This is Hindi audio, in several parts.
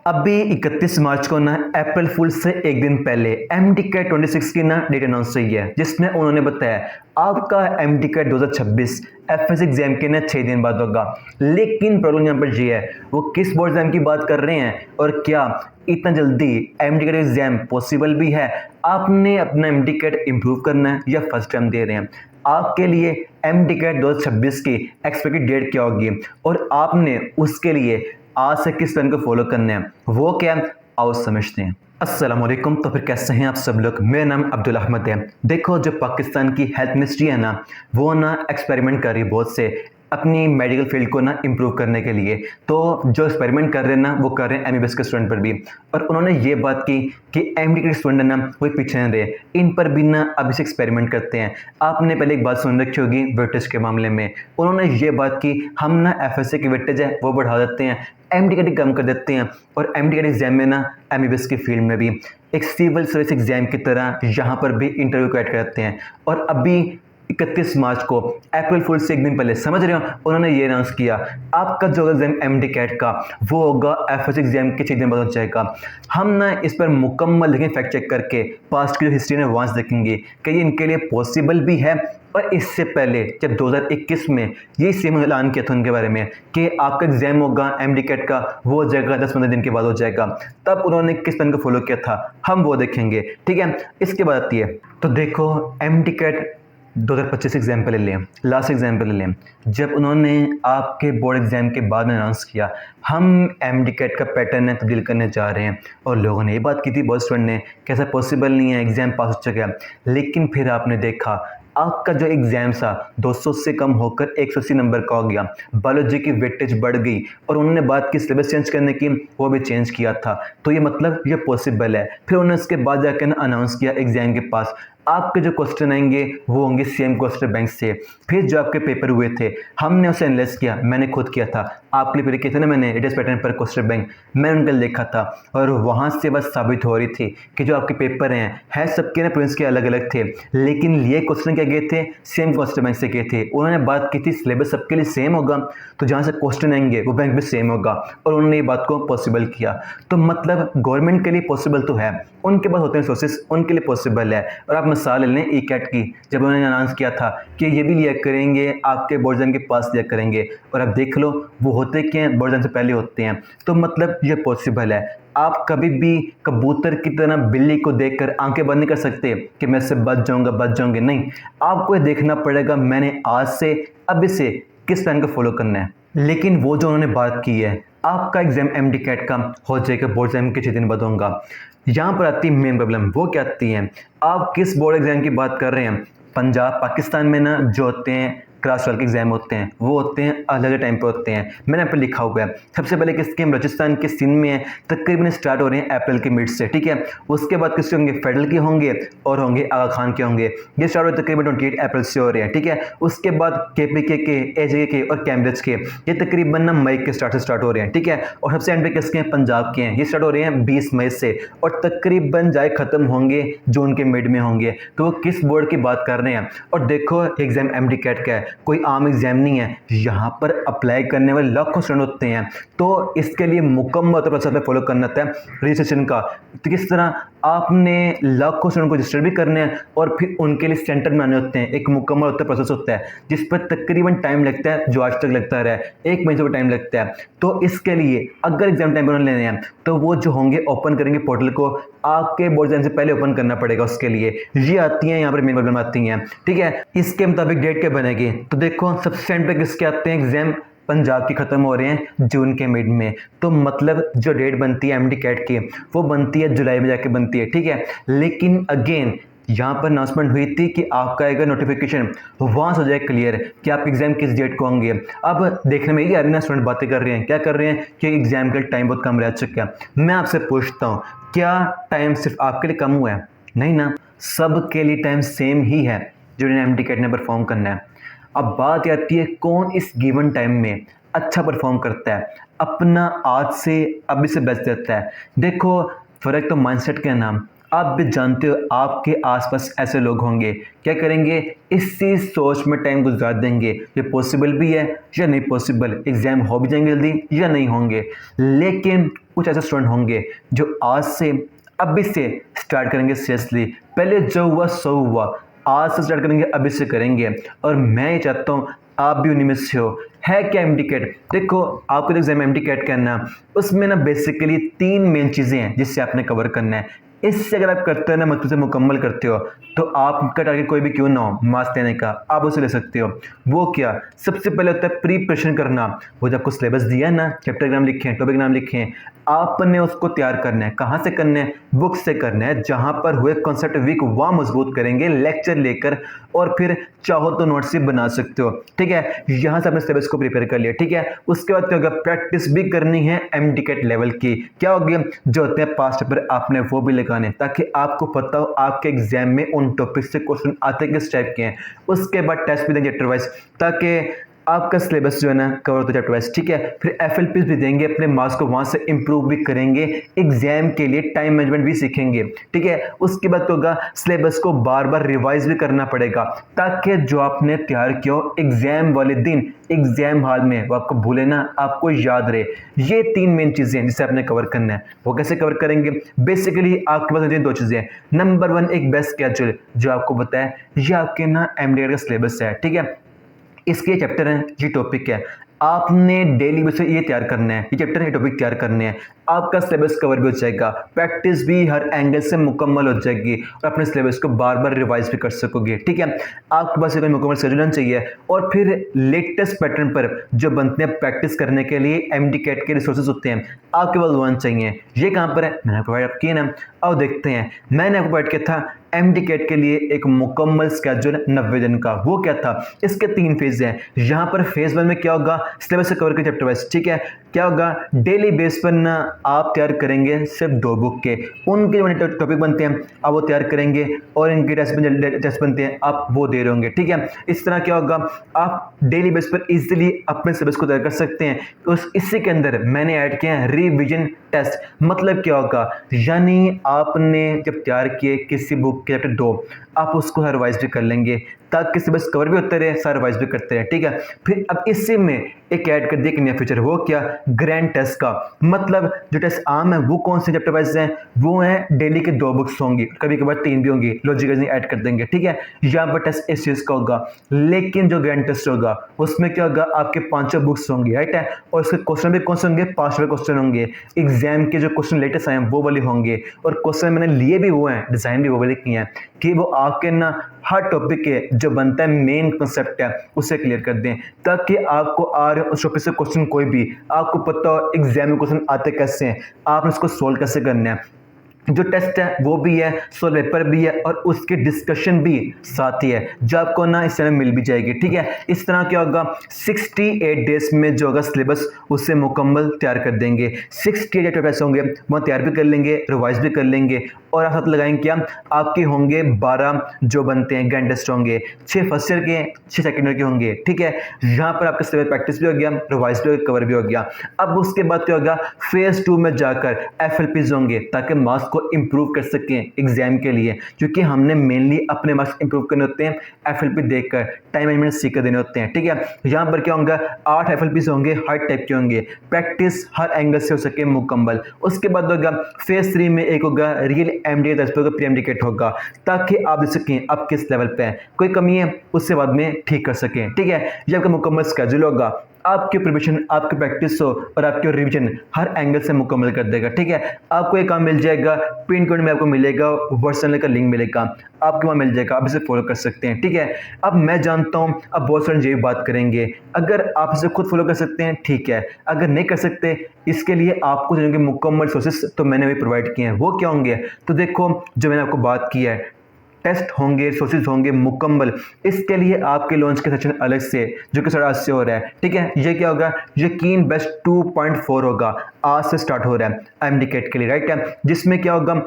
अभी 31 मार्च को ना अप्रैल फुल से एक दिन पहले एमडी कैट 26 की ना डेट अनाउंस हुई है, जिसमें उन्होंने बताया आपका एमडी कैट 2026 एफएस एग्जाम के ना 6 दिन बाद होगा। लेकिन प्रॉब्लम यहाँ पर ये है, वो किस बोर्ड एग्जाम की बात कर रहे हैं और क्या इतना जल्दी एमडी कैट एग्जाम पॉसिबल भी है। आपने अपना एमडी कैट इम्प्रूव करना है या फर्स्ट टाइम दे रहे हैं, आपके लिए एमडी कैट 2026 की एक्सपेक्टेड डेट क्या होगी और आपने उसके लिए आज से किस प्लान को फॉलो करना है, वो क्या आओ समझते हैं। अस्सलाम वालेकुम। तो फिर कैसे हैं आप सब लोग। मेरा नाम अब्दुल अहमद है। देखो, जो पाकिस्तान की हेल्थ मिनिस्ट्री है ना, वो ना एक्सपेरिमेंट कर रही है बहुत से अपनी मेडिकल फील्ड को ना इम्प्रूव करने के लिए। तो जो एक्सपेरिमेंट कर रहे हैं ना, वो कर रहे हैं एमबीबीएस के स्टूडेंट पर भी। और उन्होंने ये बात की कि एमडी के स्टूडेंट ना कोई पीछे नहीं रहे, इन पर भी ना अभी से एक्सपेरिमेंट करते हैं। आपने पहले एक बात सुन रखी होगी वेटेज के मामले में। उन्होंने ये बात की हम ना एफएसए की वेटेज है वो बढ़ा देते हैं, एमडी कैट कम कर देते हैं और एमडी कैट एग्जाम में ना एमबीबीएस की फील्ड में भी एक सिविल सर्विस एग्जाम की तरह यहाँ पर भी इंटरव्यू क्रैक करते हैं। और अभी 31 मार्च को अप्रैल फुल से एक दिन पहले, समझ रहे हो, उन्होंने ये अनाउंस किया आपका जो एग्जाम एमडी कैट का वो होगा एफएस एग्जाम के 6 दिन बाद हो जाएगा। हम ना इस पर मुकम्मल देखें, फैक्ट चेक करके पास्ट की जो हिस्ट्री है वहाँ से देखेंगे कि ये इनके लिए पॉसिबल भी है। और इससे पहले जब 2021 में ये सेम ऐलान किया था उनके बारे में कि आपका एग्जाम होगा एमडी कैट का, वो हो जाएगा 10-15 दिन के बाद हो जाएगा, तब उन्होंने किस प्लान को फॉलो किया था हम वो देखेंगे। ठीक है, इसके बाद आती है तो देखो एमडी कैट 2025 एग्जाम्पल ले लें, लास्ट एग्जाम्पल ले लें। जब उन्होंने आपके बोर्ड एग्जाम के बाद में अनाउंस किया हम एमडी कैट का पैटर्न है तब्दील करने जा रहे हैं, और लोगों ने ये बात की थी, बहुत स्टूडेंट ने, कैसा पॉसिबल नहीं है, एग्जाम पास हो चुका है। लेकिन फिर आपने देखा आपका जो एग्जाम था 200 से कम होकर 180 नंबर का हो गया, बायोलॉजी की वेटेज बढ़ गई और उन्होंने बात की सिलेबस चेंज करने की, वो भी चेंज किया था। तो ये मतलब ये पॉसिबल है। फिर उन्होंने उसके बाद जाकर अनाउंस किया एग्जाम के पास आपके जो क्वेश्चन आएंगे वो होंगे सेम क्वेश्चन बैंक से। फिर जो आपके पेपर हुए थे हमने उसे एनालाइज किया, मैंने खुद किया था, आपके पेपर किए थे ना मैंने लेटेस्ट पैटर्न पर क्वेश्चन बैंक, मैंने उनका देखा था। और वहाँ से बस साबित हो रही थी कि जो आपके पेपर हैं सबके ना प्रिंस के अलग अलग थे, लेकिन ये क्वेश्चन क्या गए थे, सेम क्वेश्चन बैंक से गए थे। उन्होंने बात की थी सिलेबस सबके लिए सेम होगा, तो जहाँ से क्वेश्चन आएंगे वो बैंक भी सेम होगा, और उन्होंने ये बात को पॉसिबल किया। तो मतलब गवर्नमेंट के लिए पॉसिबल तो है, उनके पास होते हैं सोर्सेस, उनके लिए पॉसिबल है। और आप मिसाल लें ई कैट की, जब उन्होंने अनाउंस किया था कि ये भी लिया करेंगे आपके बोर्ड एग्जाम के पास लिया करेंगे, और अब देख लो वो होते क्या हैं, बोर्ड एग्जाम से पहले होते हैं। तो मतलब ये पॉसिबल है। आप कभी भी कबूतर की तरह बिल्ली को देखकर आंखें बंद नहीं कर सकते कि मैं इससे बच जाऊंगे, नहीं, आपको ये देखना पड़ेगा मैंने आज से अभी से किस प्लान को फॉलो करना है। लेकिन वो जो उन्होंने बात की है आपका एग्जाम एमडी कैट का हो जाएगा बोर्ड एग्जाम के 6 दिन बाद होगा, यहाँ पर आती है मेन प्रॉब्लम। वो क्या आती है, आप किस बोर्ड एग्जाम की बात कर रहे हैं। पंजाब पाकिस्तान में ना जो होते हैं क्लास 12 के एग्जाम होते हैं वो होते हैं अलग अलग टाइम पे होते हैं, मैंने यहाँ पे लिखा हुआ है। सबसे पहले किसके राजस्थान के सिंध में है, तकरीबन स्टार्ट हो रहे हैं अप्रैल के मिड से, ठीक है। उसके बाद किसके होंगे, फेडरल के होंगे और होंगे आगा खान के होंगे, ये स्टार्ट हो तकरीबन 28 अप्रैल से हो रहे हैं, ठीक है। उसके बाद केपीके के, एजे के और कैम्ब्रिज के, ये तकरीबन ना मई के स्टार्ट से स्टार्ट हो रहे हैं, ठीक है। और सबसे एंड पे किसके हैं, पंजाब के हैं, ये स्टार्ट हो रहे हैं 20 मई से और तकरीबन जाए खत्म होंगे जून के मिड में होंगे। तो वो किस बोर्ड की बात कर रहे हैं। और देखो एग्जाम एमडी कैट का है, कोई आम एग्जाम नहीं है, यहाँ पर अप्लाई करने वाले लाखों स्टूडेंट होते हैं। तो इसके लिए मुकम्मल प्रोसेस में फॉलो करना था रजिस्ट्रेशन का। तो किस तरह आपने लाखों स्टूडेंट को रजिस्टर भी करने हैं और फिर उनके लिए सेंटर बनाने होते हैं, एक मुकम्मल होता है प्रोसेस होता है जिस पर तकरीबन टाइम लगता है, जो आज तक लगता रहा है, 1 महीने से टाइम लगता है। तो इसके लिए अगर एग्जाम टाइम पर लेने हैं तो वो जो होंगे ओपन करेंगे पोर्टल को, आपके बोर्ड एग्जाम से पहले ओपन करना पड़ेगा। उसके लिए ये आती हैं यहाँ पर मेन प्रॉब्लम आती हैं, ठीक है। इसके मुताबिक डेट क्या बनेगी, तो देखो सबसे एंड पे किसके आते हैं, एग्जाम पंजाब की खत्म हो रहे हैं जून के मिड में। तो मतलब जो डेट बनती है एमडी कैट की वो बनती है जुलाई में जाके बनती है, ठीक है। लेकिन अगेन यहाँ पर अनाउंसमेंट हुई थी कि आपका आएगा नोटिफिकेशन, वहाँ से हो जाए क्लियर कि आपके एग्जाम किस डेट को होंगे। अब देखने में ये आ रही है स्टूडेंट बातें कर रहे हैं, क्या कर रहे हैं कि एग्जाम का टाइम बहुत कम रह चुका है। मैं आपसे पूछता हूँ क्या टाइम सिर्फ आपके लिए कम हुआ है, नहीं ना, सब के लिए टाइम सेम ही है जिन्होंने एमडी कैट ने परफॉर्म करना है। अब बात आती है कौन इस गिवन टाइम में अच्छा परफॉर्म करता है, अपना आज से अभी से बेस्ट देता है। देखो फर्क तो माइंडसेट का नाम, आप भी जानते हो आपके आसपास ऐसे लोग होंगे, क्या करेंगे, इसी सोच में टाइम गुजार देंगे ये पॉसिबल भी है या नहीं पॉसिबल, एग्जाम हो भी जाएंगे जल्दी या नहीं होंगे। लेकिन कुछ ऐसे स्टूडेंट होंगे जो आज से अभी से स्टार्ट करेंगे सीरियसली। पहले जो हुआ सो हुआ, आज से स्टार्ट करेंगे, अभी से करेंगे। और मैं ये चाहता हूँ आप भी उन्हीं में से हो। है क्या एमडी कैट? देखो, आपको एग्जाम एमडी कैट करना, उसमें ना बेसिकली 3 मेन चीज़ें हैं जिससे आपने कवर करना है। इससे अगर आप करते हो ना, मतलब से मुकम्मल करते हो, तो आपका टारगेट कोई भी क्यों ना हो मार्क्स लेने का, आप उसे ले सकते हो। वो क्या? सबसे पहले होता है प्रिपरेशन करना। वो जो आपको सिलेबस दिया है ना, चैप्टर के नाम लिखे हैं, टॉपिक नाम लिखे हैं, आपने उसको तैयार करना है। कहाँ से करना है? बुक से करना है। जहाँ पर हुए कॉन्सेप्ट वीक वहाँ मजबूत करेंगे लेक्चर लेकर, और फिर चाहो तो नोट्स भी बना सकते हो। ठीक है, यहाँ से अपने सिलेबस को प्रिपेयर कर लिया। ठीक है, उसके बाद क्या होगा? प्रैक्टिस भी करनी है एमडी कैट लेवल की। क्या होगी? जो होते हैं पास्ट पेपर, आपने वो भी लगाने, ताकि आपको पता हो आपके एग्जाम में उन टॉपिक से क्वेश्चन आते किस टाइप के हैं। उसके बाद टेस्ट भी देंगे चैप्टर वाइज, ताकि आपका सिलेबस जो है ना कवर होता है चैप्टर वाइज। ठीक है, फिर एफएलपी भी देंगे, अपने मार्क्स को वहां से इंप्रूव भी करेंगे, एग्जाम के लिए टाइम मैनेजमेंट भी सीखेंगे। ठीक है, उसके बाद तो होगा सिलेबस को बार बार रिवाइज भी करना पड़ेगा, ताकि जो आपने तैयार किया हो एग्जाम वाले दिन एग्जाम हॉल में वो आपको भूले ना, आपको याद रहे। ये 3 मेन चीजें हैं जिसे आपने कवर करना है। वो कैसे कवर करेंगे? बेसिकली आपके पास 2 चीजें हैं। नंबर 1, एक बेस्ट स्केड्यूल जो आपको बताया, ये आपके ना एमडी का सिलेबस है। ठीक है, इसके चैप्टर हैं, ये टॉपिक है, आपने डेली बेसिस पे ये तैयार करना है, ये चैप्टर है, टॉपिक तैयार करने हैं। आपका सिलेबस कवर भी हो जाएगा, प्रैक्टिस भी हर एंगल से मुकम्मल हो जाएगी, और अपने सिलेबस को बार बार रिवाइज भी कर सकोगे। ठीक है, आपके पास कोई मुकम्मल शेड्यूल चाहिए, और फिर लेटेस्ट पैटर्न पर जो बनते हैं प्रैक्टिस करने के लिए एमडी कैट के रिसोर्सेज होते हैं, आपके पास वन चाहिए। ये कहाँ पर है? मैंने प्रोवाइड किया ना, आओ देखते हैं। मैंने आपको प्रोवाइड किया था एमडी कैट के लिए एक मुकम्मल स्केड्यूल 90 दिन का। वो क्या था? इसके 3 फेज हैं। यहाँ पर फेज 1 में क्या होगा? सिलेबस से कवर के चैप्टर वाइज। ठीक है, क्या होगा? डेली बेस पर ना आप तैयार करेंगे सिर्फ 2 बुक के, उनके जो टॉपिक बनते हैं आप वो तैयार करेंगे, और इनके टेस्ट बनते हैं आप वो दे रहे होंगे। ठीक है, इस तरह क्या होगा? आप डेली बेस पर इजीली अपने सिलेबस को तैयार कर सकते हैं। तो इसी के अंदर मैंने ऐड किया है रिवीजन टेस्ट। मतलब क्या होगा? यानी आपने जब तैयार किए किसी बुक के चैप्टर 2, आप उसको हर रिवाइज भी कर लेंगे, ताकि सिलेबस कवर भी होते रहे, सारा रिवाइज भी करते रहे। ठीक है, फिर अब इसी में एक ऐड कर दिया नया फीचर। वो क्या? ग्रैंड टेस्ट का। मतलब जो टेस्ट आम है वो कौन से चैप्टर वाइज हैं? वो हैं डेली के 2 बुक्स होंगी, कभी कभार 3 भी होंगी, लॉजिकल ऐड कर देंगे। ठीक है, यहाँ पर टेस्ट इस चीज का होगा। लेकिन जो ग्रैंड टेस्ट होगा उसमें क्या होगा? आपके 5 बुक्स होंगी, राइट है, और उसके क्वेश्चन भी कौन से होंगे? 5 क्वेश्चन होंगे। एग्जाम के जो क्वेश्चन लेटेस्ट आए हैं वो वाले होंगे, और क्वेश्चन मैंने लिए भी वो हैं, डिजाइन भी वो वाले किए हैं, कि वो आपके ना हर टॉपिक के जो बनता है मेन कंसेप्ट है उसे क्लियर कर दें, ताकि आपको आ रहे उस टॉपिक से क्वेश्चन कोई भी आपको पता हो एग्जाम में क्वेश्चन आते कैसे हैं, आपने उसको सोल्व कैसे करना है। जो टेस्ट है वो भी है, सोल्व पेपर भी है, और उसकी डिस्कशन भी साथ ही है, जो आपको ना इस तरह मिल भी जाएगी। ठीक है, इस तरह क्या होगा? 68 डेज में जो होगा सिलेबस उसे मुकम्मल तैयार कर देंगे। 68 ऐसे होंगे, वहाँ तैयार भी कर लेंगे, रिवाइज भी कर लेंगे, और आप साथ लगाएंगे क्या? आपके होंगे 12 जो बनते हैं ग्रैंड टेस्ट होंगे, 6 फर्स्ट ईयर के, 6 सेकेंड ईयर के होंगे। ठीक है, यहाँ पर आपका सिलेबस प्रैक्टिस भी हो गया, रिवाइज भी कवर भी हो गया। अब उसके बाद क्या होगा? फेज 2 में जाकर एफएलपीज होंगे, ताकि मार्क्स को इंप्रूव कर सकें एग्जाम के लिए, क्योंकि हमने मेनली अपने मार्क्स इंप्रूव करने होते हैं एफएलपी देखकर, टाइम मैनेजमेंट सीख देने होते हैं। ठीक है, यहाँ पर क्या होगा? 8 एफएलपीज होंगे, हर टाइप के होंगे, प्रैक्टिस हर एंगल से हो सके मुकम्मल। उसके बाद होगा फेज 3 में एक होगा real MD pre MD CAT होगा, ताकि आप देख सकें आप किस लेवल पे हैं, कोई कमी है उससे बाद में ठीक कर सकें। ठीक है, ये आपका मुकम्मल स्केड्यूल होगा, आपकी प्रिपरेशन, आपकी प्रैक्टिस हो और आपके रिवीजन हर एंगल से मुकम्मल कर देगा। ठीक है, आपको एक काम मिल जाएगा, पिन कोड में आपको मिलेगा, व्हाट्सएप का लिंक मिलेगा, आपके वहाँ मिल जाएगा, आप इसे फॉलो कर सकते हैं। ठीक है, अब मैं जानता हूँ अब बहुत सारे ये बात करेंगे, अगर आप इसे खुद फॉलो कर सकते हैं ठीक है, अगर नहीं कर सकते इसके लिए आपको जो मुकम्मल सोर्सेस तो मैंने भी प्रोवाइड किए हैं। वो क्या होंगे? तो देखो, जो मैंने आपको बात की है, टेस्ट होंगे, सोर्सेज होंगे मुकम्मल, इसके लिए आपके लॉन्च के सेक्शन अलग से जो कि 8:30 हो रहा है। ठीक है, ये क्या होगा? यकीन बेस्ट 2.4 होगा, आज से स्टार्ट हो रहा है एमडी कैट के लिए, राइट है, जिसमें क्या होगा?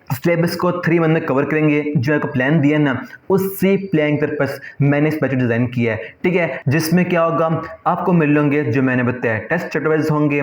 सिलेबस को 3 मंथ में कवर करेंगे। जो आपको प्लान दिया ना, उसी प्लान के पर्पस मैंने इस बैच डिज़ाइन किया है। ठीक है, जिसमें क्या होगा? आपको मिल लेंगे जो मैंने बताया, टेस्ट चैप्टर वाइज होंगे,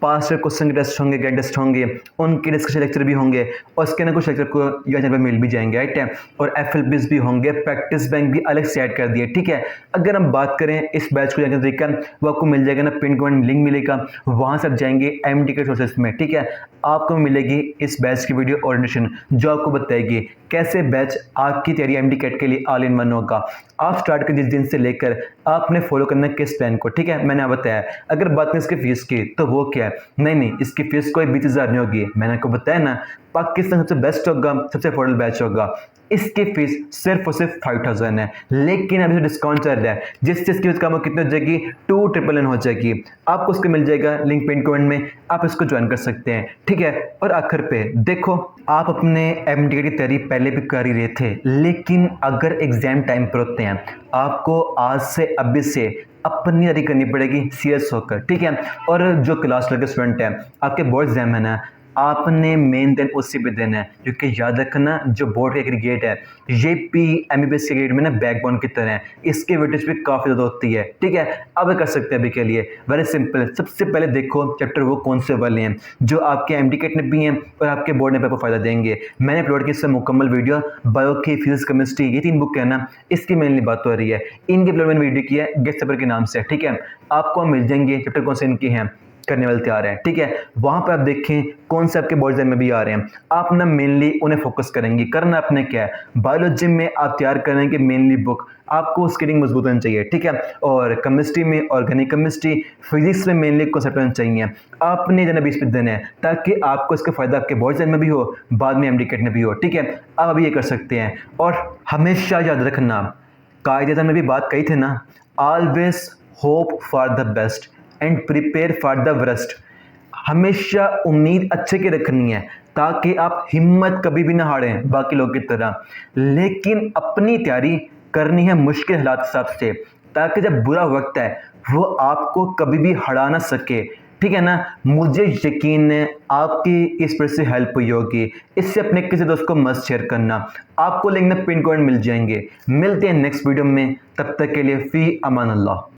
पास्ट क्वेश्चन के टेस्ट होंगे, गाइड टेस्ट होंगे, उनके डिस्कशन लेक्चर भी होंगे और उसके ना कुछ लेक्चर को यहाँ चैनल पर मिल भी जाएंगे, राइट है। और FLBs भी होंगे, प्रैक्टिस बैंक भी अलग से ऐड कर दिए, ठीक है। अगर हम बात करें इस बैच को जाने तरीका, वो आपको मिल जाएगा ना, पिन कमेंट लिंक मिलेगा, वहाँ से आप जाएंगे MTK सोर्सेस में, ठीक है। आपको मिलेगी इस बैच की वीडियो ओरिएंटेशन जो आपको बताएगी कैसे बैच आपकी तैयारी MTK के लिए ऑल इन वन होगा। आप स्टार्ट कर जिस दिन से लेकर आपने फॉलो करना है किस प्लान को, ठीक है। मैंने आपको बताया। अगर बात करें इसकी फीस की तो वो क्या है, नहीं इसकी फीस कोई 20,000 नहीं होगी। मैंने आपको बताया ना, पाकिस्तान सबसे बेस्ट होगा, सबसे अफोर्डेबल बैच होगा। इसकी फीस सिर्फ और सिर्फ 5,000 है, लेकिन अभी डिस्काउंट चल रहा है जिससे इसकी फीस कम कितनी हो जाएगी, 2,999 हो जाएगी। आपको उसको मिल जाएगा लिंक पिन कमेंट में, आप इसको ज्वाइन कर सकते हैं, ठीक है। और आखिर पे देखो, आप अपने MTK की तैयारी पहले भी कर ही रहे थे, लेकिन अगर एग्जाम टाइम पर होते हैं आपको आज से अभी से अपनी तैयारी करनी पड़ेगी सीरियस होकर, ठीक है। और जो क्लास लगे स्टूडेंट हैं, आपके बोर्ड एग्जाम है ना, आपने मेन दिन उसी पे देना है, क्योंकि याद रखना जो बोर्ड का क्रिकेट है ये MBBS के क्रिकेट में ना बैकबोन की तरह है, इसके वेटेज भी काफ़ी ज़्यादा होती है, ठीक है। अब कर सकते हैं अभी के लिए वेरी सिंपल। सबसे पहले देखो चैप्टर वो कौन से वाले हैं जो आपके MTK में भी हैं और आपके बोर्ड में आपको फ़ायदा देंगे। मैंने अपलोड की इससे मुकम्मल वीडियो, बायो की, फिजिक्स, केमिस्ट्री, ये 3 बुक है ना, इसकी मेनली बात हो रही है। इनकी अपलोड मैंने वीडियो की है गेस्ट पेपर के नाम से, ठीक है। आपको मिल जाएंगे चैप्टर कौन से इनके हैं करने वाले तैयार हैं, ठीक है। वहां पर आप देखें कौन से आपके बोर्ड में भी आ रहे हैं, आप ना मेनली उन्हें फोकस करेंगे। करना आपने क्या है, बायोलॉजी में आप तैयार करेंगे मेनली बुक, आपको उसकी रीडिंग मजबूत होनी चाहिए, ठीक है। और केमिस्ट्री में ऑर्गेनिक केमिस्ट्री, फिजिक्स में मेनली कॉन्सेप्ट होने चाहिए। आपने जना 20 पे देना है ताकि आपको इसका फायदा आपके बोर्ड में भी हो, बाद में MTK में भी हो, ठीक है। आप अभी ये कर सकते हैं। और हमेशा याद रखना, कायदे में भी बात कही थी ना, always hope for the best and prepare for the worst. हमेशा उम्मीद अच्छे की रखनी है ताकि आप हिम्मत कभी भी ना हारें बाकी लोगों की तरह, लेकिन अपनी तैयारी करनी है मुश्किल हालात हिसाब से, ताकि जब बुरा वक्त है वो आपको कभी भी हरा ना सके, ठीक है ना। मुझे यकीन है आपकी इस पर से हेल्प हुई होगी। इससे अपने किसी दोस्त को मस्त शेयर करना। आपको लिंक में पिन कोड मिल जाएंगे। मिलते हैं नेक्स्ट वीडियो में, तब तक के लिए फी अमान अल्लाह।